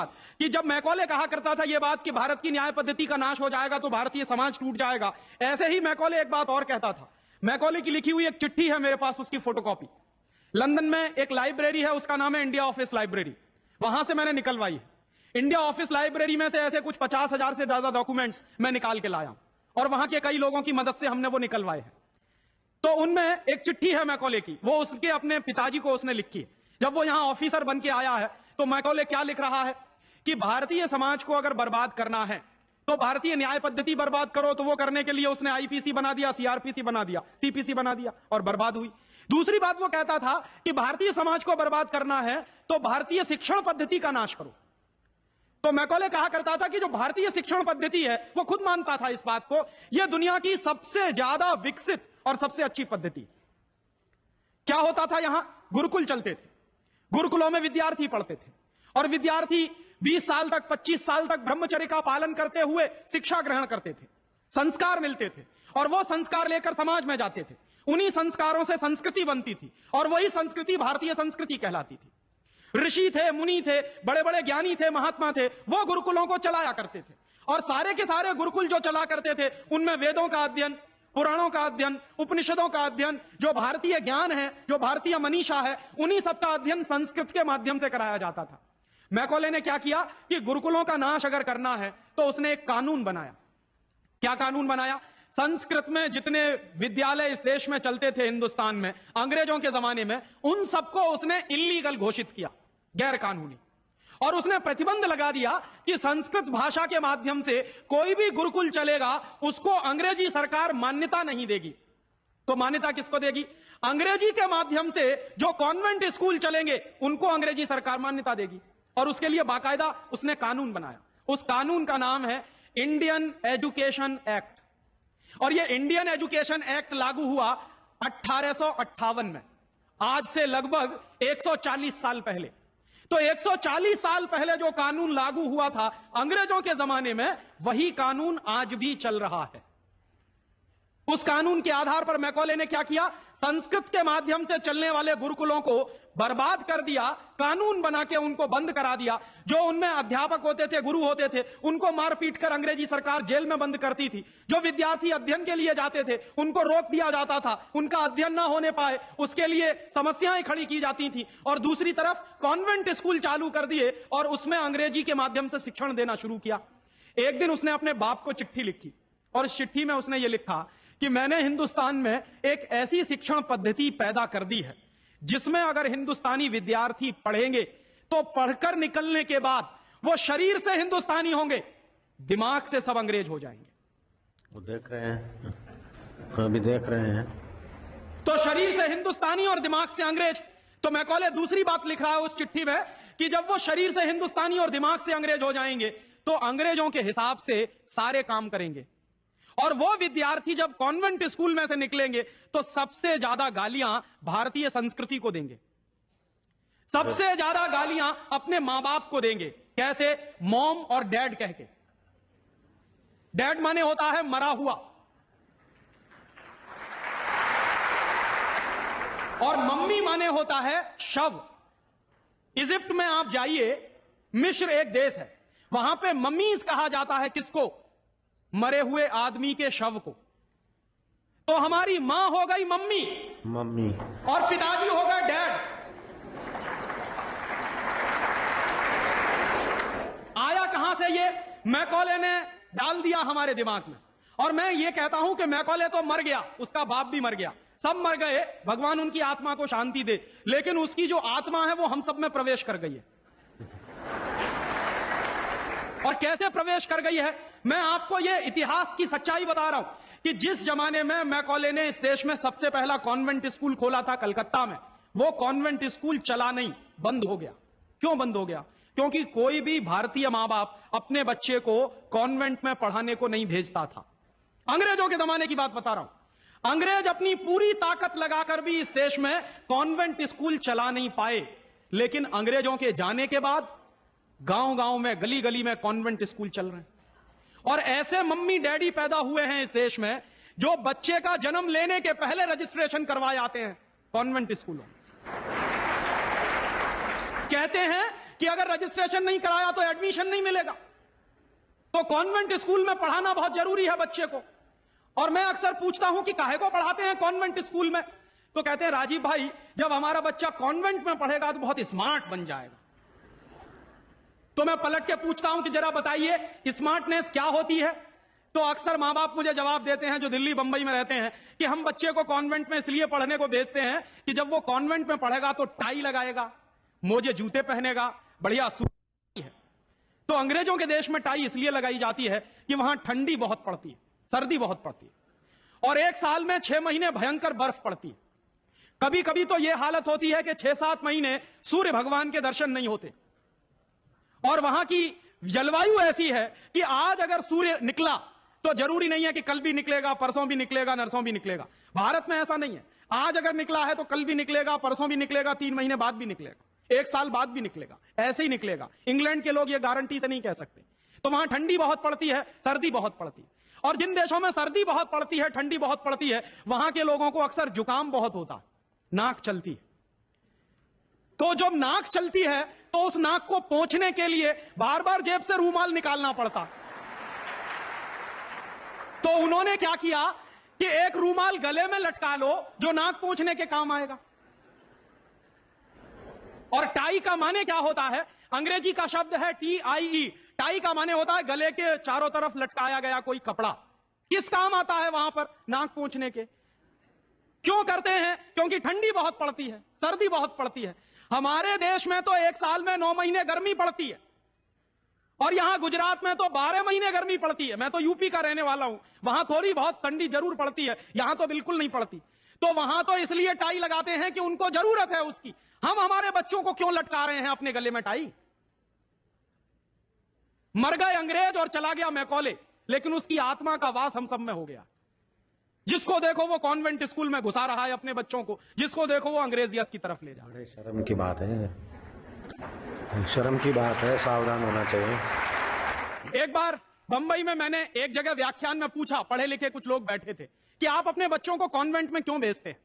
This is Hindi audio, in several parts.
कि जब मैकॉले कहा करता था यह बात कि भारत की न्याय पद्धति का नाश हो जाएगा तो भारतीय समाज टूट जाएगा, ऐसे ही मैकॉले एक बात और कहता था। मैकॉले की लिखी हुई एक चिट्ठी है मेरे पास, उसकी फोटोकॉपी। लंदन में एक लाइब्रेरी है, उसका नाम है इंडिया ऑफिस लाइब्रेरी, वहां से मैंने निकलवाई है। इंडिया ऑफिस लाइब्रेरी में से ऐसे कुछ 50,000 से ज्यादा डॉक्यूमेंट्स मैं निकाल के लाया और वहां के कई लोगों की मदद से हमने वो निकलवाए हैं। तो उनमें एक चिट्ठी है मैकॉले की, वो उसके अपने पिताजी को उसने लिखी है। जब वो यहां ऑफिसर बन के आया है तो मैकॉले क्या लिख रहा है कि भारतीय समाज को अगर बर्बाद करना है तो भारतीय न्याय पद्धति बर्बाद करो। तो वो करने के लिए उसने आईपीसी बना दिया, सीआरपीसी बना दिया, सीपीसी बना दिया और बर्बाद हुई। दूसरी बात वो कहता था कि भारतीय समाज को बर्बाद करना है तो भारतीय शिक्षण पद्धति का नाश करो। तो मैकॉले कहा करता था कि जो भारतीय शिक्षण पद्धति है, वो खुद मानता था इस बात को, यह दुनिया की सबसे ज्यादा विकसित और सबसे अच्छी पद्धति। क्या होता था, यहां गुरुकुल चलते थे, गुरुकुलों में विद्यार्थी पढ़ते थे और विद्यार्थी 20 साल तक, 25 साल तक ब्रह्मचर्य का पालन करते हुए शिक्षा ग्रहण करते थे, संस्कार मिलते थे और वो संस्कार लेकर समाज में जाते थे। उन्हीं संस्कारों से संस्कृति बनती थी और वही संस्कृति भारतीय संस्कृति कहलाती थी। ऋषि थे, मुनि थे, बड़े बड़े ज्ञानी थे, महात्मा थे, वो गुरुकुलों को चलाया करते थे और सारे के सारे गुरुकुल जो चला करते थे उनमें वेदों का अध्ययन, पुराणों का अध्ययन, उपनिषदों का अध्ययन, जो भारतीय ज्ञान है, जो भारतीय मनीषा है, उन्हीं सबका अध्ययन संस्कृत के माध्यम से कराया जाता था। मैकॉले ने क्या किया कि गुरुकुलों का नाश अगर करना है तो उसने एक कानून बनाया। क्या कानून बनाया? संस्कृत में जितने विद्यालय इस देश में चलते थे हिंदुस्तान में अंग्रेजों के जमाने में, उन सबको उसने इल्लीगल घोषित किया, गैर कानूनी। और उसने प्रतिबंध लगा दिया कि संस्कृत भाषा के माध्यम से कोई भी गुरुकुल चलेगा उसको अंग्रेजी सरकार मान्यता नहीं देगी। तो मान्यता किसको देगी? अंग्रेजी के माध्यम से जो कॉन्वेंट स्कूल चलेंगे उनको अंग्रेजी सरकार मान्यता देगी। और उसके लिए बाकायदा उसने कानून बनाया। उस कानून का नाम है इंडियन एजुकेशन एक्ट। और यह इंडियन एजुकेशन एक्ट लागू हुआ 1858 में, आज से लगभग 140 साल पहले। तो 140 साल पहले जो कानून लागू हुआ था अंग्रेजों के जमाने में, वही कानून आज भी चल रहा है। उस कानून के आधार पर मैकॉले ने क्या किया? संस्कृत के माध्यम से चलने वाले गुरुकुलों को बर्बाद कर दिया, कानून बना के उनको बंद करा दिया। जो उनमें अध्यापक होते थे, गुरु होते थे, उनको मार पीट कर अंग्रेजी सरकार जेल में बंद करती थी। जो विद्यार्थी अध्ययन के लिए जाते थे उनको रोक दिया जाता था, उनका अध्ययन ना होने पाए उसके लिए समस्याएं खड़ी की जाती थी। और दूसरी तरफ कॉन्वेंट स्कूल चालू कर दिए और उसमें अंग्रेजी के माध्यम से शिक्षण देना शुरू किया। एक दिन उसने अपने बाप को चिट्ठी लिखी और इस चिट्ठी में उसने ये लिखा कि मैंने हिंदुस्तान में एक ऐसी शिक्षण पद्धति पैदा कर दी है जिसमें अगर हिंदुस्तानी विद्यार्थी पढ़ेंगे तो पढ़कर निकलने के बाद वो शरीर से हिंदुस्तानी होंगे, दिमाग से सब अंग्रेज हो जाएंगे। वो देख रहे हैं, अभी देख रहे हैं। तो शरीर से हिंदुस्तानी और दिमाग से अंग्रेज। तो मैकॉले दूसरी बात लिख रहा है उस चिट्ठी में कि जब वो शरीर से हिंदुस्तानी और दिमाग से अंग्रेज हो जाएंगे तो अंग्रेजों के हिसाब से सारे काम करेंगे। और वो विद्यार्थी जब कॉन्वेंट स्कूल में से निकलेंगे तो सबसे ज्यादा गालियां भारतीय संस्कृति को देंगे, सबसे ज्यादा गालियां अपने मां बाप को देंगे। कैसे? मॉम और डैड कह के। डैड माने होता है मरा हुआ और मम्मी माने होता है शव। इजिप्ट में आप जाइए, मिस्र एक देश है, वहां पे मम्मीज कहा जाता है किसको? मरे हुए आदमी के शव को। तो हमारी मां हो गई मम्मी, मम्मी, और पिताजी हो गए डैड। आया कहां से ये? मैकॉले ने डाल दिया हमारे दिमाग में। और मैं ये कहता हूं कि मैकॉले तो मर गया, उसका बाप भी मर गया, सब मर गए, भगवान उनकी आत्मा को शांति दे, लेकिन उसकी जो आत्मा है वो हम सब में प्रवेश कर गई है। और कैसे प्रवेश कर गई है? मैं आपको यह इतिहास की सच्चाई बता रहा हूं कि जिस जमाने में मैकॉले ने इस देश में सबसे पहला कॉन्वेंट स्कूल खोला था कलकत्ता में, वो कॉन्वेंट स्कूल चला नहीं, बंद हो गया। क्यों बंद हो गया? क्योंकि कोई भी भारतीय मां बाप अपने बच्चे को कॉन्वेंट में पढ़ाने को नहीं भेजता था। अंग्रेजों के जमाने की बात बता रहा हूं। अंग्रेज अपनी पूरी ताकत लगाकर भी इस देश में कॉन्वेंट स्कूल चला नहीं पाए, लेकिन अंग्रेजों के जाने के बाद गांव गांव में, गली गली में कॉन्वेंट स्कूल चल रहे हैं। और ऐसे मम्मी डैडी पैदा हुए हैं इस देश में जो बच्चे का जन्म लेने के पहले रजिस्ट्रेशन करवाए आते हैं कॉन्वेंट स्कूलों। कहते हैं कि अगर रजिस्ट्रेशन नहीं कराया तो एडमिशन नहीं मिलेगा। तो कॉन्वेंट स्कूल में पढ़ाना बहुत जरूरी है बच्चे को। और मैं अक्सर पूछता हूं कि काहे को पढ़ाते हैं कॉन्वेंट स्कूल में, तो कहते हैं राजीव भाई जब हमारा बच्चा कॉन्वेंट में पढ़ेगा तो बहुत स्मार्ट बन जाएगा। तो मैं पलट के पूछता हूं कि जरा बताइए स्मार्टनेस क्या होती है। तो अक्सर मां बाप मुझे जवाब देते हैं जो दिल्ली बंबई में रहते हैं कि हम बच्चे को कॉन्वेंट में इसलिए पढ़ने को भेजते हैं कि जब वो कॉन्वेंट में पढ़ेगा तो टाई लगाएगा, मोजे जूते पहनेगा, बढ़िया सूट है। तो अंग्रेजों के देश में टाई इसलिए लगाई जाती है कि वहां ठंडी बहुत पड़ती है, सर्दी बहुत पड़ती है, और एक साल में 6 महीने भयंकर बर्फ पड़ती है। कभी कभी तो यह हालत होती है कि 6-7 महीने सूर्य भगवान के दर्शन नहीं होते। और वहां की जलवायु ऐसी है कि आज अगर सूर्य निकला तो जरूरी नहीं है कि कल भी निकलेगा, परसों भी निकलेगा, नरसों भी निकलेगा। भारत में ऐसा नहीं है, आज अगर निकला है तो कल भी निकलेगा, परसों भी निकलेगा, 3 महीने बाद भी निकलेगा, 1 साल बाद भी निकलेगा, ऐसे ही निकलेगा। इंग्लैंड के लोग ये गारंटी से नहीं कह सकते। तो वहां ठंडी बहुत पड़ती है, सर्दी बहुत पड़ती है। और जिन देशों में सर्दी बहुत पड़ती है, ठंडी बहुत पड़ती है, वहां के लोगों को अक्सर जुकाम बहुत होता है, नाक चलती है। तो जब नाक चलती है तो उस नाक को पोंछने के लिए बार बार जेब से रूमाल निकालना पड़ता। तो उन्होंने क्या किया कि एक रूमाल गले में लटका लो जो नाक पोंछने के काम आएगा। और टाई का माने क्या होता है, अंग्रेजी का शब्द है TIE। टाई का माने होता है गले के चारों तरफ लटकाया गया कोई कपड़ा। किस काम आता है वहां पर, नाक पोंछने के। क्यों करते हैं? क्योंकि ठंडी बहुत पड़ती है, सर्दी बहुत पड़ती है। हमारे देश में तो 1 साल में 9 महीने गर्मी पड़ती है, और यहां गुजरात में तो 12 महीने गर्मी पड़ती है। मैं तो यूपी का रहने वाला हूं, वहां थोड़ी बहुत ठंडी जरूर पड़ती है, यहां तो बिल्कुल नहीं पड़ती। तो वहां तो इसलिए टाई लगाते हैं कि उनको जरूरत है उसकी। हम हमारे बच्चों को क्यों लटका रहे हैं अपने गले में टाई? मर गए अंग्रेज और चला गया मैकॉले, लेकिन उसकी आत्मा का वास हम सब में हो गया। जिसको देखो वो कॉन्वेंट स्कूल में घुसा रहा है अपने बच्चों को, जिसको देखो वो अंग्रेजियत की तरफ ले जा रहा है। बड़े शर्म की बात है, शर्म की बात है, सावधान होना चाहिए। एक बार बंबई में मैंने एक जगह व्याख्यान में पूछा, पढ़े लिखे कुछ लोग बैठे थे, कि आप अपने बच्चों को कॉन्वेंट में क्यों भेजते हैं?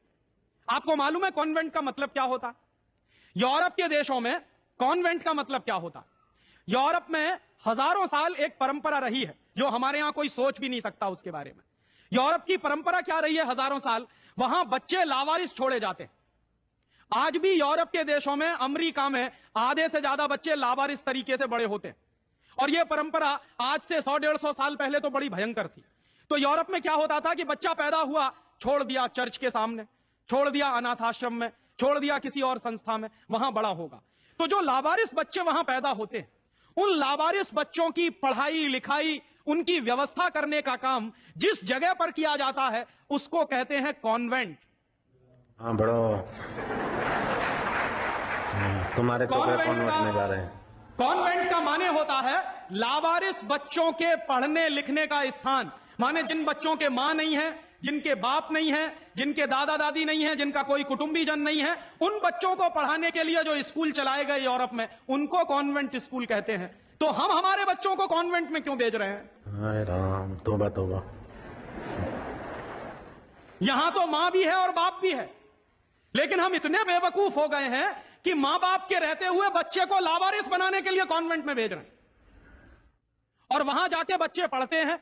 आपको मालूम है कॉन्वेंट का मतलब क्या होता है? यूरोप के देशों में कॉन्वेंट का मतलब क्या होता है? यूरोप में हजारों साल एक परंपरा रही है जो हमारे यहां कोई सोच भी नहीं सकता उसके बारे में। यूरोप की परंपरा क्या रही है हजारों साल? वहां बच्चे लावारिस छोड़े जाते हैं। आज भी यूरोप के देशों में, अमेरिका में आधे से ज्यादा बच्चे लावारिस तरीके से बड़े होते हैं। और यह परंपरा आज से 100-150 साल पहले तो बड़ी भयंकर थी। तो यूरोप में क्या होता था कि बच्चा पैदा हुआ, छोड़ दिया चर्च के सामने, छोड़ दिया अनाथ आश्रम में, छोड़ दिया किसी और संस्था में, वहां बड़ा होगा। तो जो लावारिस बच्चे वहां पैदा होते हैं, उन लावारिस बच्चों की पढ़ाई लिखाई, उनकी व्यवस्था करने का काम जिस जगह पर किया जाता है उसको कहते हैं कॉन्वेंट। हाँ बड़ो, तुम्हारे तो कॉन्वेंट में जा रहे हैं। कॉन्वेंट का माने होता है लावारिस बच्चों के पढ़ने लिखने का स्थान। माने जिन बच्चों के मां नहीं है, जिनके बाप नहीं है, जिनके दादा दादी नहीं है, जिनका कोई कुटुंबीजन नहीं है, उन बच्चों को पढ़ाने के लिए जो स्कूल चलाए गए यूरोप में, उनको कॉन्वेंट स्कूल कहते हैं। तो हम हमारे बच्चों को कॉन्वेंट में क्यों भेज रहे हैं? हाय राम, तौबा तौबा। यहां तो मां भी है और बाप भी है, लेकिन हम इतने बेवकूफ हो गए हैं कि मां बाप के रहते हुए बच्चे को लावारिस बनाने के लिए कॉन्वेंट में भेज रहे हैं। और वहां जाके बच्चे पढ़ते हैं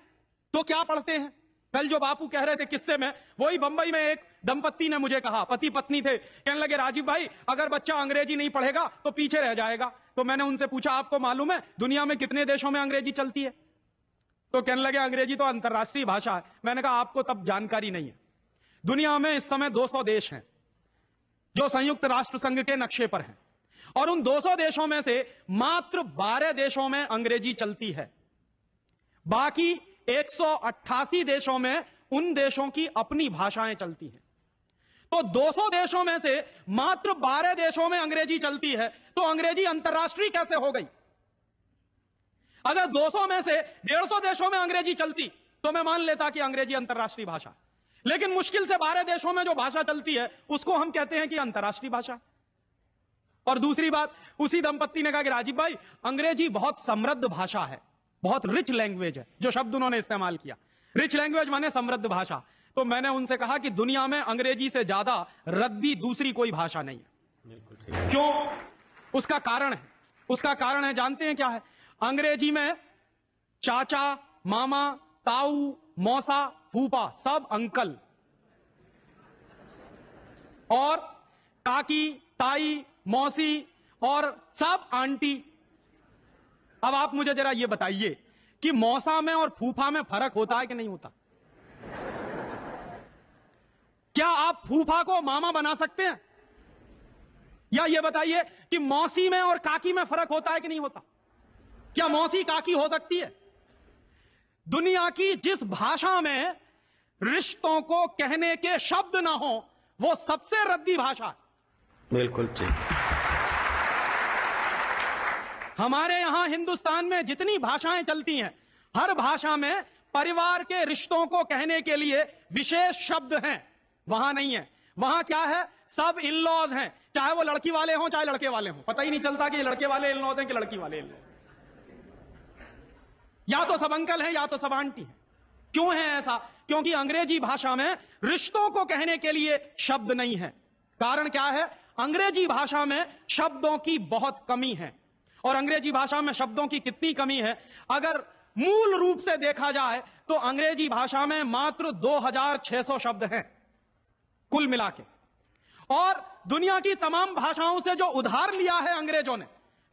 तो क्या पढ़ते हैं? कल जो बापू कह रहे थे किस्से में, वही बंबई में एक दंपत्ति ने मुझे कहा, पति पत्नी थे, कहने लगे राजीव भाई अगर बच्चा अंग्रेजी नहीं पढ़ेगा तो पीछे रह जाएगा। तो मैंने उनसे पूछा आपको मालूम है दुनिया में कितने देशों में अंग्रेजी चलती है? तो कहने लगे अंग्रेजी तो अंतरराष्ट्रीय भाषा है। मैंने कहा आपको तब जानकारी नहीं है। दुनिया में इस समय 200 देश हैं जो संयुक्त राष्ट्र संघ के नक्शे पर हैं, और उन 200 देशों में से मात्र 12 देशों में अंग्रेजी चलती है। बाकी 188 देशों में उन देशों की अपनी भाषाएं चलती हैं। तो 200 देशों में से मात्र 12 देशों में अंग्रेजी चलती है, तो अंग्रेजी अंतरराष्ट्रीय कैसे हो गई? अगर 200 में से 150 देशों में अंग्रेजी चलती तो मैं मान लेता कि अंग्रेजी अंतरराष्ट्रीय भाषा, लेकिन मुश्किल से 12 देशों में जो भाषा चलती है उसको हम कहते हैं कि अंतरराष्ट्रीय भाषा। और दूसरी बात, उसी दंपत्ति ने कहा कि राजीव भाई अंग्रेजी बहुत समृद्ध भाषा है, बहुत रिच लैंग्वेज है। जो शब्द उन्होंने इस्तेमाल किया, रिच लैंग्वेज माने समृद्ध भाषा। तो मैंने उनसे कहा कि दुनिया में अंग्रेजी से ज्यादा रद्दी दूसरी कोई भाषा नहीं है। क्यों? उसका कारण है, उसका कारण है, जानते हैं क्या है? अंग्रेजी में चाचा, मामा, ताऊ, मौसा, फूफा सब अंकल, और काकी, ताई, मौसी और सब आंटी। अब आप मुझे जरा यह बताइए कि मौसा में और फूफा में फर्क होता है कि नहीं होता? क्या आप फूफा को मामा बना सकते हैं? या यह बताइए कि मौसी में और काकी में फर्क होता है कि नहीं होता? क्या मौसी काकी हो सकती है? दुनिया की जिस भाषा में रिश्तों को कहने के शब्द ना हो, वो सबसे रद्दी भाषा है। बिल्कुल ठीक। हमारे यहां हिंदुस्तान में जितनी भाषाएं चलती हैं, हर भाषा में परिवार के रिश्तों को कहने के लिए विशेष शब्द हैं। वहां नहीं है। वहां क्या है? सब इन लॉज हैं, चाहे वो लड़की वाले हों चाहे लड़के वाले हों। पता ही नहीं चलता कि ये लड़के वाले इन लॉज हैं कि लड़की वाले इन लॉज। या तो सब अंकल हैं या तो सब आंटी हैं। क्यों है ऐसा? क्योंकि अंग्रेजी भाषा में रिश्तों को कहने के लिए शब्द नहीं है। कारण क्या है? अंग्रेजी भाषा में शब्दों की बहुत कमी है। और अंग्रेजी भाषा में शब्दों की कितनी कमी है? अगर मूल रूप से देखा जाए तो अंग्रेजी भाषा में मात्र 2600 शब्द हैं कुल मिला के। और दुनिया की तमाम भाषाओं से जो उधार लिया है अंग्रेजों ने,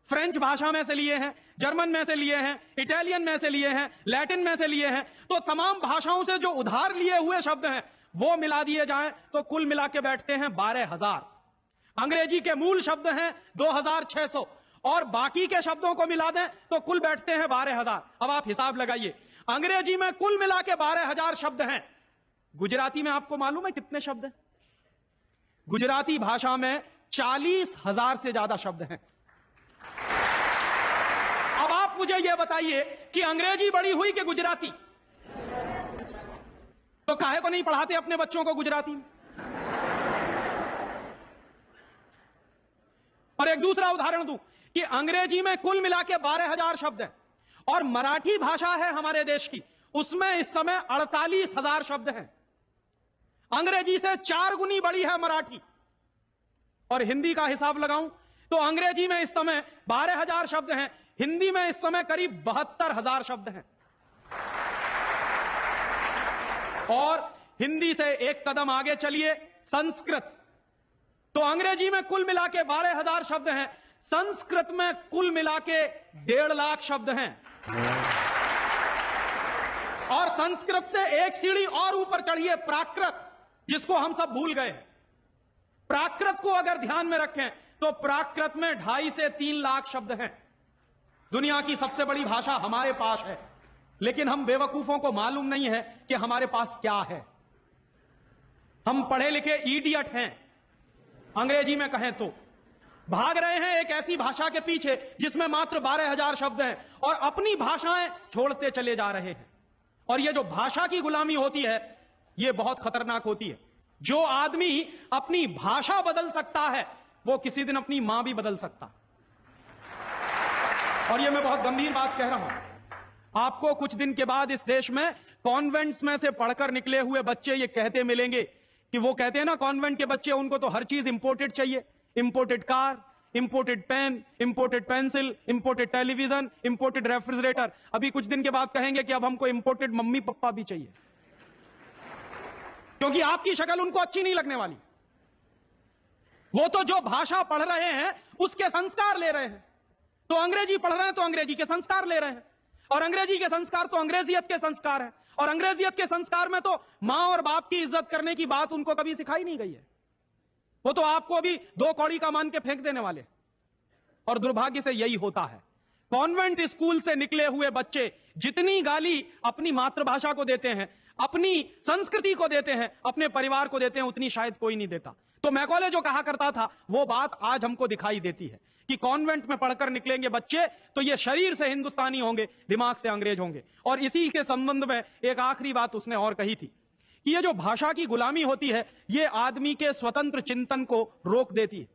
फ्रेंच भाषा में से लिए हैं, जर्मन में से लिए हैं, इटालियन में से लिए हैं, लैटिन में से लिए हैं, तो तमाम भाषाओं से जो उधार लिए हुए शब्द हैं वो मिला दिए जाएं तो कुल मिला के बैठते हैं 12,000। अंग्रेजी के मूल शब्द हैं 2600 और बाकी के शब्दों को मिला दें तो कुल बैठते हैं 12,000। अब आप हिसाब लगाइए, अंग्रेजी में कुल मिला के 12,000 शब्द हैं। गुजराती में आपको मालूम है कितने शब्द हैं? गुजराती भाषा में 40,000 से ज्यादा शब्द हैं। अब आप मुझे यह बताइए कि अंग्रेजी बड़ी हुई कि गुजराती? तो काहे को नहीं पढ़ाते अपने बच्चों को गुजराती में? और एक दूसरा उदाहरण दूं कि अंग्रेजी में कुल मिला के 12,000 शब्द हैं और मराठी भाषा है हमारे देश की, उसमें इस समय 48,000 शब्द हैं। अंग्रेजी से 4 गुनी बड़ी है मराठी। और हिंदी का हिसाब लगाऊं तो अंग्रेजी में इस समय 12,000 शब्द हैं, हिंदी में इस समय करीब 72,000 शब्द हैं। और हिंदी से एक कदम आगे चलिए, संस्कृत। तो अंग्रेजी में कुल मिला के 12,000 शब्द हैं, संस्कृत में कुल मिला के 1.5 लाख शब्द हैं। और संस्कृत से एक सीढ़ी और ऊपर चढ़िए, प्राकृत, जिसको हम सब भूल गए। प्राकृत को अगर ध्यान में रखें तो प्राकृत में 2.5 से 3 लाख शब्द हैं। दुनिया की सबसे बड़ी भाषा हमारे पास है, लेकिन हम बेवकूफों को मालूम नहीं है कि हमारे पास क्या है। हम पढ़े लिखे इडियट हैं, अंग्रेजी में कहें तो भाग रहे हैं एक ऐसी भाषा के पीछे जिसमें मात्र 12,000 शब्द हैं और अपनी भाषाएं छोड़ते चले जा रहे हैं। और यह जो भाषा की गुलामी होती है यह बहुत खतरनाक होती है। जो आदमी अपनी भाषा बदल सकता है वो किसी दिन अपनी मां भी बदल सकता। और यह मैं बहुत गंभीर बात कह रहा हूं। आपको कुछ दिन के बाद इस देश में कॉन्वेंट्स में से पढ़कर निकले हुए बच्चे ये कहते मिलेंगे कि वो कहते हैं ना, कॉन्वेंट के बच्चे, उनको तो हर चीज इंपोर्टेड चाहिए। Imported car, imported pen, imported pencil, imported television, imported refrigerator. अभी कुछ दिन के बाद कहेंगे कि अब हमको इंपोर्टेड मम्मी पापा भी चाहिए, क्योंकि आपकी शक्ल उनको अच्छी नहीं लगने वाली। वो तो जो भाषा पढ़ रहे हैं उसके संस्कार ले रहे हैं। तो अंग्रेजी पढ़ रहे हैं तो अंग्रेजी के संस्कार ले रहे हैं, और अंग्रेजी के संस्कार तो अंग्रेजियत के संस्कार है। और अंग्रेजियत के संस्कार में तो मां और बाप की इज्जत करने की बात उनको कभी सिखाई नहीं गई है। वो तो आपको अभी 2 कौड़ी का मान के फेंक देने वाले। और दुर्भाग्य से यही होता है। कॉन्वेंट स्कूल से निकले हुए बच्चे जितनी गाली अपनी मातृभाषा को देते हैं, अपनी संस्कृति को देते हैं, अपने परिवार को देते हैं, उतनी शायद कोई नहीं देता। तो मैकॉले जो कहा करता था वो बात आज हमको दिखाई देती है कि कॉन्वेंट में पढ़कर निकलेंगे बच्चे तो ये शरीर से हिंदुस्तानी होंगे, दिमाग से अंग्रेज होंगे। और इसी के संबंध में एक आखिरी बात उसने और कही थी कि ये जो भाषा की गुलामी होती है ये आदमी के स्वतंत्र चिंतन को रोक देती है।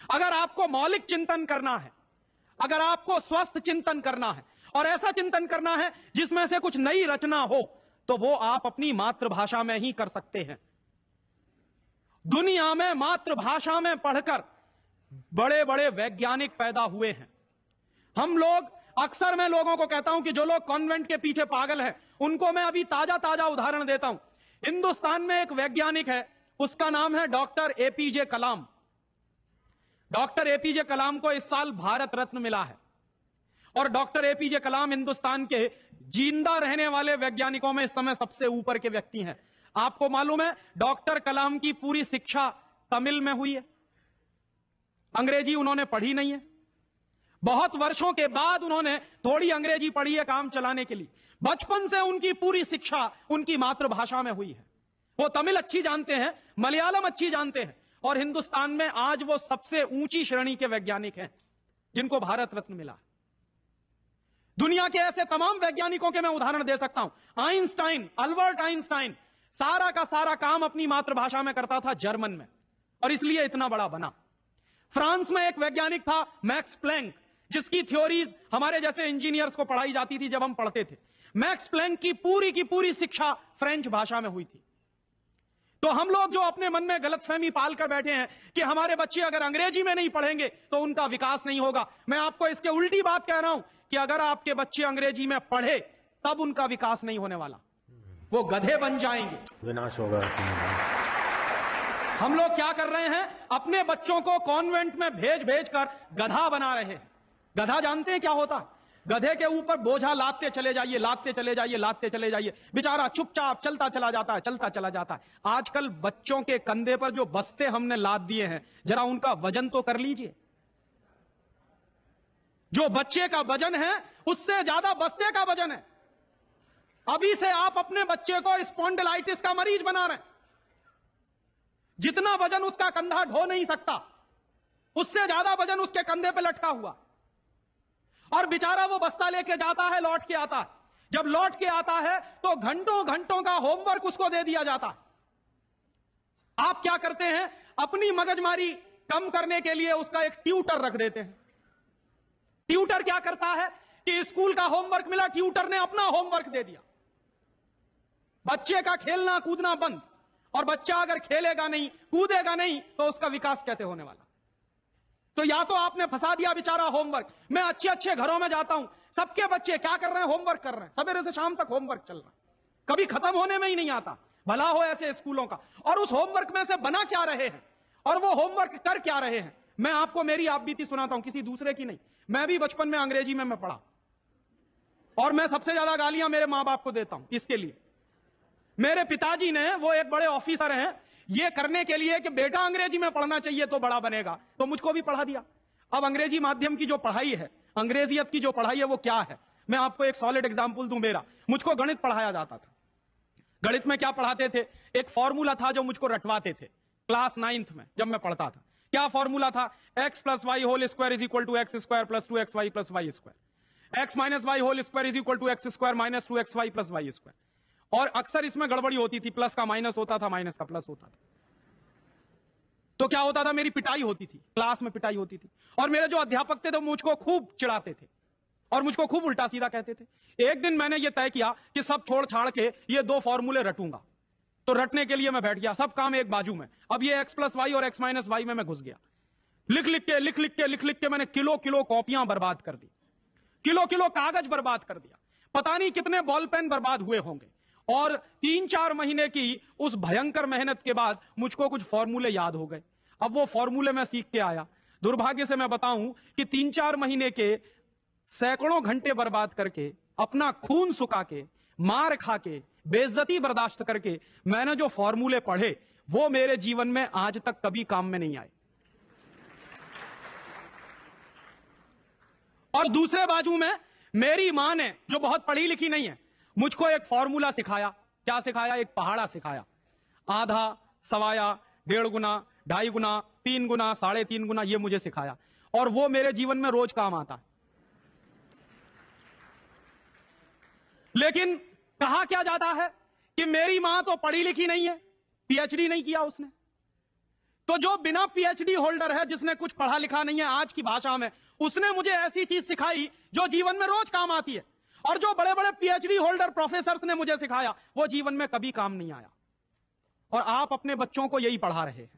अगर आपको मौलिक चिंतन करना है, अगर आपको स्वस्थ चिंतन करना है और ऐसा चिंतन करना है जिसमें से कुछ नई रचना हो, तो वो आप अपनी मातृभाषा में ही कर सकते हैं। दुनिया में मातृभाषा में पढ़कर बड़े बड़े वैज्ञानिक पैदा हुए हैं, हम लोग अक्सर मैं लोगों को कहता हूं कि जो लोग कॉन्वेंट के पीछे पागल हैं, उनको मैं अभी ताजा ताजा उदाहरण देता हूं। हिंदुस्तान में एक वैज्ञानिक है, उसका नाम है डॉक्टर एपीजे कलाम। डॉक्टर एपीजे कलाम को इस साल भारत रत्न मिला है और डॉक्टर एपीजे कलाम हिंदुस्तान के जिंदा रहने वाले वैज्ञानिकों में इस समय सबसे ऊपर के व्यक्ति हैं। आपको मालूम है डॉक्टर कलाम की पूरी शिक्षा तमिल में हुई है, अंग्रेजी उन्होंने पढ़ी नहीं है। बहुत वर्षों के बाद उन्होंने थोड़ी अंग्रेजी पढ़ी है काम चलाने के लिए। बचपन से उनकी पूरी शिक्षा उनकी मातृभाषा में हुई है। वो तमिल अच्छी जानते हैं, मलयालम अच्छी जानते हैं और हिंदुस्तान में आज वो सबसे ऊंची श्रेणी के वैज्ञानिक हैं जिनको भारत रत्न मिला। दुनिया के ऐसे तमाम वैज्ञानिकों के मैं उदाहरण दे सकता हूं। आइंस्टाइन, अल्बर्ट आइंस्टाइन सारा का सारा काम अपनी मातृभाषा में करता था, जर्मन में, और इसलिए इतना बड़ा बना। फ्रांस में एक वैज्ञानिक था मैक्स प्लैंक, जिसकी थ्योरीज हमारे जैसे इंजीनियर्स को पढ़ाई जाती थी जब हम पढ़ते थे। मैक्स प्लैंक की पूरी शिक्षा फ्रेंच भाषा में हुई थी। तो हम लोग जो अपने मन में गलतफहमी पाल कर बैठे हैं कि हमारे बच्चे अगर अंग्रेजी में नहीं पढ़ेंगे तो उनका विकास नहीं होगा, मैं आपको इसके उल्टी बात कह रहा हूं कि अगर आपके बच्चे अंग्रेजी में पढ़े तब उनका विकास नहीं होने वाला, वो गधे बन जाएंगे, विनाश होगा। हम लोग क्या कर रहे हैं, अपने बच्चों को कॉन्वेंट में भेज भेज कर गधा बना रहे हैं। गधा जानते हैं क्या होता है? गधे के ऊपर बोझा लादते चले जाइए, लादते चले जाइए, लादते चले जाइए, बेचारा चुपचाप चलता चला जाता है, चलता चला जाता है। आजकल बच्चों के कंधे पर जो बस्ते हमने लाद दिए हैं, जरा उनका वजन तो कर लीजिए। जो बच्चे का वजन है उससे ज्यादा बस्ते का वजन है। अभी से आप अपने बच्चे को स्पॉन्डिलाइटिस का मरीज बना रहे हैं। जितना वजन उसका कंधा ढो नहीं सकता, उससे ज्यादा वजन उसके कंधे पे लटका हुआ, और बेचारा वो बस्ता लेके जाता है, लौट के आता है। जब लौट के आता है तो घंटों घंटों का होमवर्क उसको दे दिया जाता है। आप क्या करते हैं, अपनी मगजमारी कम करने के लिए उसका एक ट्यूटर रख देते हैं। ट्यूटर क्या करता है कि स्कूल का होमवर्क मिला, ट्यूटर ने अपना होमवर्क दे दिया। बच्चे का खेलना कूदना बंद, और बच्चा अगर खेलेगा नहीं, कूदेगा नहीं, तो उसका विकास कैसे होने वाला? तो या तो आपने फंसा दिया बेचारा होमवर्क। मैं अच्छे अच्छे घरों में जाता हूं, सबके बच्चे क्या कर रहे हैं, होमवर्क कर रहे हैं, सवेरे से शाम तक होमवर्क चल रहा है, कभी खत्म होने में ही नहीं आता। भला हो ऐसे स्कूलों का। और उस होमवर्क में से बना क्या रहे हैं और वो होमवर्क कर क्या रहे हैं? मैं आपको मेरी आप बीती सुनाता हूं, किसी दूसरे की नहीं। मैं भी बचपन में अंग्रेजी में मैं पढ़ा, और मैं सबसे ज्यादा गालियां मेरे मां बाप को देता हूं। इसके लिए मेरे पिताजी ने, वो एक बड़े ऑफिसर हैं, ये करने के लिए कि बेटा अंग्रेजी में पढ़ना चाहिए तो बड़ा बनेगा, तो मुझको भी पढ़ा दिया। अब अंग्रेजी माध्यम की जो पढ़ाई है, अंग्रेजियत की जो पढ़ाई है, वो क्या है? मैं आपको एक सॉलिड एग्जांपल दूं। मुझको गणित पढ़ाया जाता था। गणित में क्या पढ़ाते थे, एक फॉर्मूला था जो मुझको रटवाते थे क्लास 9th में जब मैं पढ़ता था। क्या फॉर्मूला था? x + y whole square is equal to x² + 2xy + y², x - y whole square is equal to x² - 2xy + y²। और अक्सर इसमें गड़बड़ी होती थी, प्लस का माइनस होता था, माइनस का प्लस होता था। तो क्या होता था, मेरी पिटाई होती थी, क्लास में पिटाई होती थी। और मेरे जो अध्यापक थे तो मुझको खूब चिढ़ाते थे और मुझको खूब उल्टा सीधा कहते थे। एक दिन मैंने ये तय किया कि सब छोड़ छाड़ के ये 2 फॉर्मूले रटूंगा। तो रटने के लिए मैं बैठ गया, सब काम एक बाजू में। अब ये x + y और x - y में मैं घुस गया। लिख लिख के मैंने किलो किलो कॉपियां बर्बाद कर दी, किलो किलो कागज बर्बाद कर दिया, पता नहीं कितने बॉल पेन बर्बाद हुए होंगे। और 3-4 महीने की उस भयंकर मेहनत के बाद मुझको कुछ फॉर्मूले याद हो गए। अब वो फॉर्मूले मैं सीख के आया। दुर्भाग्य से मैं बताऊं कि 3-4 महीने के सैकड़ों घंटे बर्बाद करके, अपना खून सुखा के, मार खा के, बेइज्जती बर्दाश्त करके मैंने जो फॉर्मूले पढ़े, वो मेरे जीवन में आज तक कभी काम में नहीं आए। और दूसरे बाजू में मेरी मां ने, जो बहुत पढ़ी लिखी नहीं है, मुझको एक फॉर्मूला सिखाया। क्या सिखाया? एक पहाड़ा सिखाया। आधा, सवाया, 1.5 गुना, 2.5 गुना, 3 गुना, 3.5 गुना, ये मुझे सिखाया। और वो मेरे जीवन में रोज काम आता है। लेकिन कहा क्या जाता है कि मेरी मां तो पढ़ी लिखी नहीं है, पीएचडी नहीं किया उसने। तो जो बिना पीएचडी होल्डर है, जिसने कुछ पढ़ा लिखा नहीं है, आज की भाषा में, उसने मुझे ऐसी चीज सिखाई जो जीवन में रोज काम आती है। और जो बड़े बड़े पीएचडी होल्डर प्रोफेसर्स ने मुझे सिखाया, वो जीवन में कभी काम नहीं आया। और आप अपने बच्चों को यही पढ़ा रहे हैं।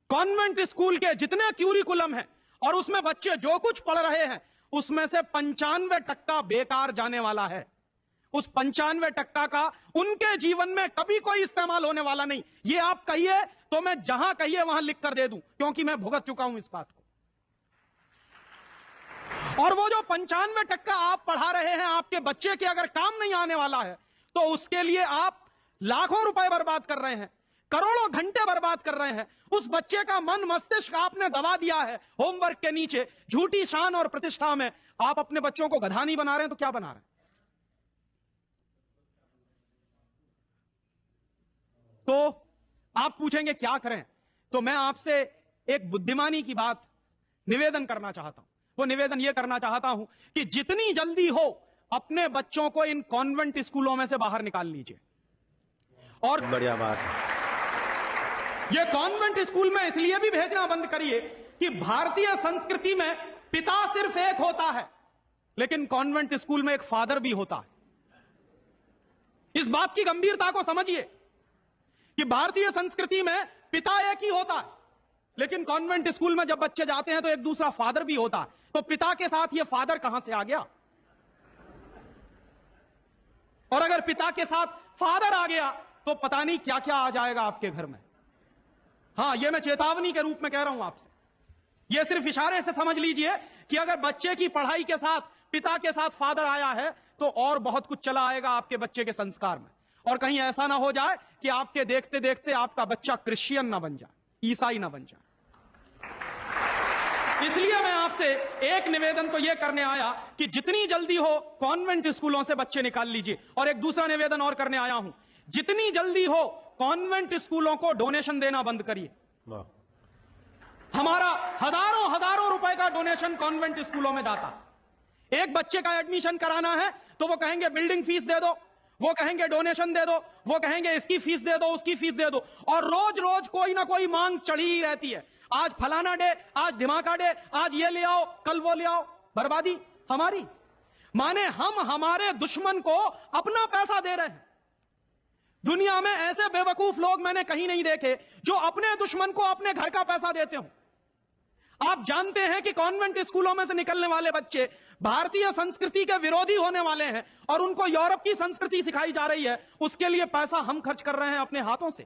कॉन्वेंट स्कूल के जितने क्यूरिकुलम हैं और उसमें बच्चे जो कुछ पढ़ रहे हैं, उसमें से 95% बेकार जाने वाला है। उस 95% का उनके जीवन में कभी कोई इस्तेमाल होने वाला नहीं। ये आप कहिए तो मैं जहां कहिए वहां लिख कर दे दूं, क्योंकि मैं भुगत चुका हूं इस बात को। और वो जो 95% आप पढ़ा रहे हैं, आपके बच्चे के अगर काम नहीं आने वाला है, तो उसके लिए आप लाखों रुपए बर्बाद कर रहे हैं, करोड़ों घंटे बर्बाद कर रहे हैं। उस बच्चे का मन मस्तिष्क आपने दबा दिया है होमवर्क के नीचे, झूठी शान और प्रतिष्ठा में। आप अपने बच्चों को गधा नहीं बना रहे हैं तो क्या बना रहे हैं? तो आप पूछेंगे क्या करें, तो मैं आपसे एक बुद्धिमानी की बात निवेदन करना चाहता हूं। वो निवेदन यह करना चाहता हूं कि जितनी जल्दी हो अपने बच्चों को इन कॉन्वेंट स्कूलों में से बाहर निकाल लीजिए। और बढ़िया बात है। ये कॉन्वेंट स्कूल में इसलिए भी भेजना बंद करिए कि भारतीय संस्कृति में पिता सिर्फ एक होता है, लेकिन कॉन्वेंट स्कूल में एक फादर भी होता है। इस बात की गंभीरता को समझिए कि भारतीय संस्कृति में पिता एक ही होता है, लेकिन कॉन्वेंट स्कूल में जब बच्चे जाते हैं तो एक दूसरा फादर भी होता है। तो पिता के साथ ये फादर कहां से आ गया? और अगर पिता के साथ फादर आ गया तो पता नहीं क्या क्या आ जाएगा आपके घर में। हां, यह मैं चेतावनी के रूप में कह रहा हूं आपसे। यह सिर्फ इशारे से समझ लीजिए कि अगर बच्चे की पढ़ाई के साथ पिता के साथ फादर आया है तो और बहुत कुछ चला आएगा आपके बच्चे के संस्कार में। और कहीं ऐसा ना हो जाए कि आपके देखते देखते आपका बच्चा क्रिश्चियन ना बन जाए, ईसाई ना बन जाए। इसलिए मैं आपसे एक निवेदन तो यह करने आया कि जितनी जल्दी हो कॉन्वेंट स्कूलों से बच्चे निकाल लीजिए। और एक दूसरा निवेदन और करने आया हूं, जितनी जल्दी हो कॉन्वेंट स्कूलों को डोनेशन देना बंद करिए। हमारा हजारों हजारों रुपए का डोनेशन कॉन्वेंट स्कूलों में जाता। एक बच्चे का एडमिशन कराना है तो वो कहेंगे बिल्डिंग फीस दे दो, वो कहेंगे डोनेशन दे दो, वो कहेंगे इसकी फीस दे दो, उसकी फीस दे दो, और रोज रोज कोई ना कोई मांग चढ़ी ही रहती है। आज फलाना डे, आज धमाका डे, आज ये ले आओ, कल वो ले आओ। बर्बादी हमारी, माने हम हमारे दुश्मन को अपना पैसा दे रहे हैं। दुनिया में ऐसे बेवकूफ लोग मैंने कहीं नहीं देखे जो अपने दुश्मन को अपने घर का पैसा देते हो। आप जानते हैं कि कॉन्वेंट स्कूलों में से निकलने वाले बच्चे भारतीय संस्कृति के विरोधी होने वाले हैं और उनको यूरोप की संस्कृति सिखाई जा रही है। उसके लिए पैसा हम खर्च कर रहे हैं अपने हाथों से।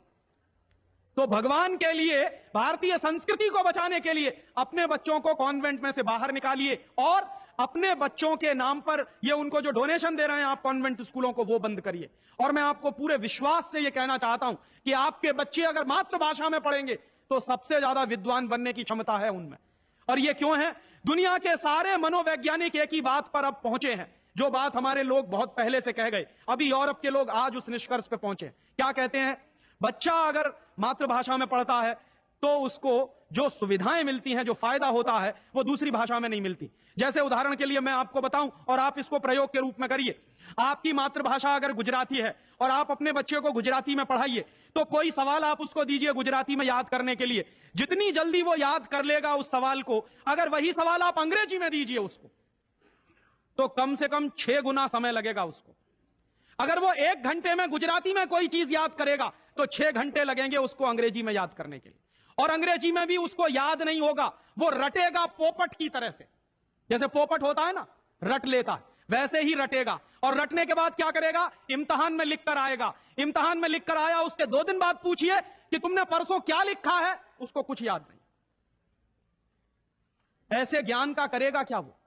तो भगवान के लिए, भारतीय संस्कृति को बचाने के लिए अपने बच्चों को कॉन्वेंट में से बाहर निकालिए और अपने बच्चों के नाम पर ये उनको जो डोनेशन दे रहे हैं आप कॉन्वेंट स्कूलों को, वो बंद करिए। और मैं आपको पूरे विश्वास से ये कहना चाहता हूं कि आपके बच्चे अगर मातृभाषा में पढ़ेंगे तो सबसे ज्यादा विद्वान बनने की क्षमता है उनमें। और ये क्यों है? दुनिया के सारे मनोवैज्ञानिक एक ही बात पर अब पहुंचे हैं, जो बात हमारे लोग बहुत पहले से कह गए। अभी यूरोप के लोग आज उस निष्कर्ष पे पहुंचे। क्या कहते हैं? बच्चा अगर मातृभाषा में पढ़ता है तो उसको जो सुविधाएं मिलती हैं, जो फायदा होता है, वो दूसरी भाषा में नहीं मिलती। जैसे उदाहरण के लिए मैं आपको बताऊं और आप इसको प्रयोग के रूप में करिए। आपकी मातृभाषा अगर गुजराती है और आप अपने बच्चे को गुजराती में पढ़ाइए, तो कोई सवाल आप उसको दीजिए गुजराती में याद करने के लिए, जितनी जल्दी वो याद कर लेगा उस सवाल को, अगर वही सवाल आप अंग्रेजी में दीजिए उसको, तो कम से कम 6 गुना समय लगेगा उसको। अगर वो 1 घंटे में गुजराती में कोई चीज याद करेगा तो 6 घंटे लगेंगे उसको अंग्रेजी में याद करने के लिए। और अंग्रेजी में भी उसको याद नहीं होगा, वो रटेगा पोपट की तरह से। जैसे पोपट होता है ना, रट लेता है, वैसे ही रटेगा। और रटने के बाद क्या करेगा? इम्तिहान में लिख कर आएगा। इम्तिहान में लिख कर आया, उसके 2 दिन बाद पूछिए कि तुमने परसों क्या लिखा है, उसको कुछ याद नहीं। ऐसे ज्ञान का करेगा क्या वो?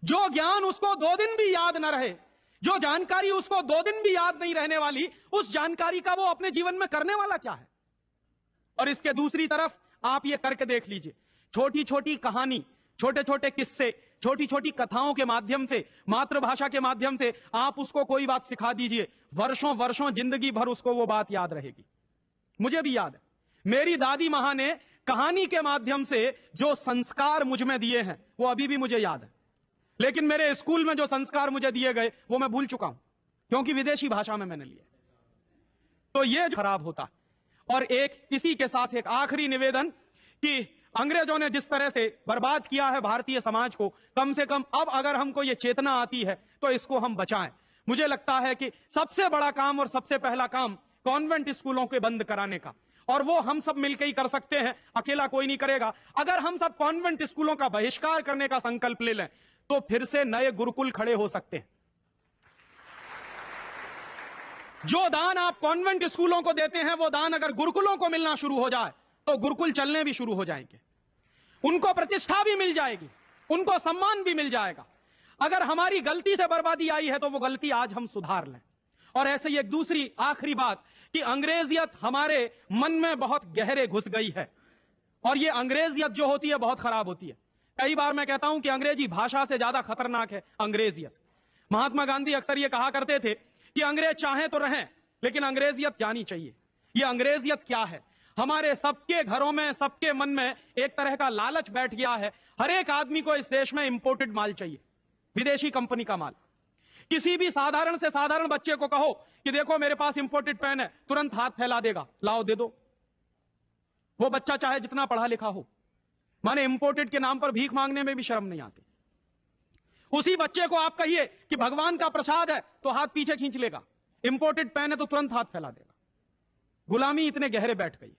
जो ज्ञान उसको 2 दिन भी याद न रहे, जो जानकारी उसको 2 दिन भी याद नहीं रहने वाली, उस जानकारी का वो अपने जीवन में करने वाला क्या है? और इसके दूसरी तरफ आप ये करके देख लीजिए, छोटी छोटी कहानी, छोटे छोटे किस्से, छोटी छोटी कथाओं के माध्यम से, मातृभाषा के माध्यम से आप उसको कोई बात सिखा दीजिए, वर्षों वर्षों जिंदगी भर उसको वो बात याद रहेगी। मुझे भी याद है, मेरी दादी मां ने कहानी के माध्यम से जो संस्कार मुझ में दिए हैं वो अभी भी मुझे याद है। लेकिन मेरे स्कूल में जो संस्कार मुझे दिए गए वो मैं भूल चुका हूं, क्योंकि विदेशी भाषा में मैंने लिए। तो ये खराब होता है। और एक इसी के साथ एक आखिरी निवेदन कि अंग्रेजों ने जिस तरह से बर्बाद किया है भारतीय समाज को, कम से कम अब अगर हमको ये चेतना आती है तो इसको हम बचाएं। मुझे लगता है कि सबसे बड़ा काम और सबसे पहला काम कॉन्वेंट स्कूलों के बंद कराने का, और वो हम सब मिलकर ही कर सकते हैं, अकेला कोई नहीं करेगा। अगर हम सब कॉन्वेंट स्कूलों का बहिष्कार करने का संकल्प ले लें तो फिर से नए गुरुकुल खड़े हो सकते हैं। जो दान आप कॉन्वेंट स्कूलों को देते हैं, वो दान अगर गुरुकुलों को मिलना शुरू हो जाए तो गुरुकुल चलने भी शुरू हो जाएंगे, उनको प्रतिष्ठा भी मिल जाएगी, उनको सम्मान भी मिल जाएगा। अगर हमारी गलती से बर्बादी आई है तो वो गलती आज हम सुधार लें। और ऐसे ही एक दूसरी आखिरी बात कि अंग्रेजियत हमारे मन में बहुत गहरे घुस गई है, और ये अंग्रेजियत जो होती है बहुत खराब होती है। कई बार मैं कहता हूं कि अंग्रेजी भाषा से ज्यादा खतरनाक है अंग्रेजियत। महात्मा गांधी अक्सर ये कहा करते थे कि अंग्रेज चाहें तो रहें, लेकिन अंग्रेजियत जानी चाहिए। ये अंग्रेजियत क्या है? हमारे सबके घरों में, सबके मन में एक तरह का लालच बैठ गया है। हर एक आदमी को इस देश में इंपोर्टेड माल चाहिए, विदेशी कंपनी का माल। किसी भी साधारण से साधारण बच्चे को कहो कि देखो मेरे पास इंपोर्टेड पेन है, तुरंत हाथ फैला देगा, लाओ दे दो। वो बच्चा चाहे जितना पढ़ा लिखा हो, माने इंपोर्टेड के नाम पर भीख मांगने में भी शर्म नहीं आती। उसी बच्चे को आप कहिए कि भगवान का प्रसाद है तो हाथ पीछे खींच लेगा, इंपोर्टेड पेन है तो तुरंत हाथ फैला देगा। गुलामी इतने गहरे बैठ गई।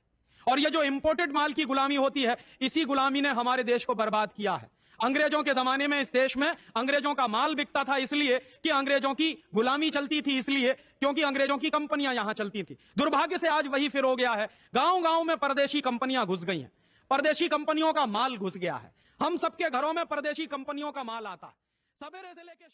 और ये जो इंपोर्टेड माल की गुलामी होती है, इसी गुलामी ने हमारे देश को बर्बाद किया है। अंग्रेजों के जमाने में इस देश में अंग्रेजों का माल बिकता था इसलिए कि अंग्रेजों की गुलामी चलती थी, इसलिए क्योंकि अंग्रेजों की कंपनियां यहां चलती थी। दुर्भाग्य से आज वही फिर हो गया है। गांव गांव में परदेशी कंपनियां घुस गई हैं, परदेशी कंपनियों का माल घुस गया है। हम सबके घरों में परदेशी कंपनियों का माल आता है। सवेरे से लेके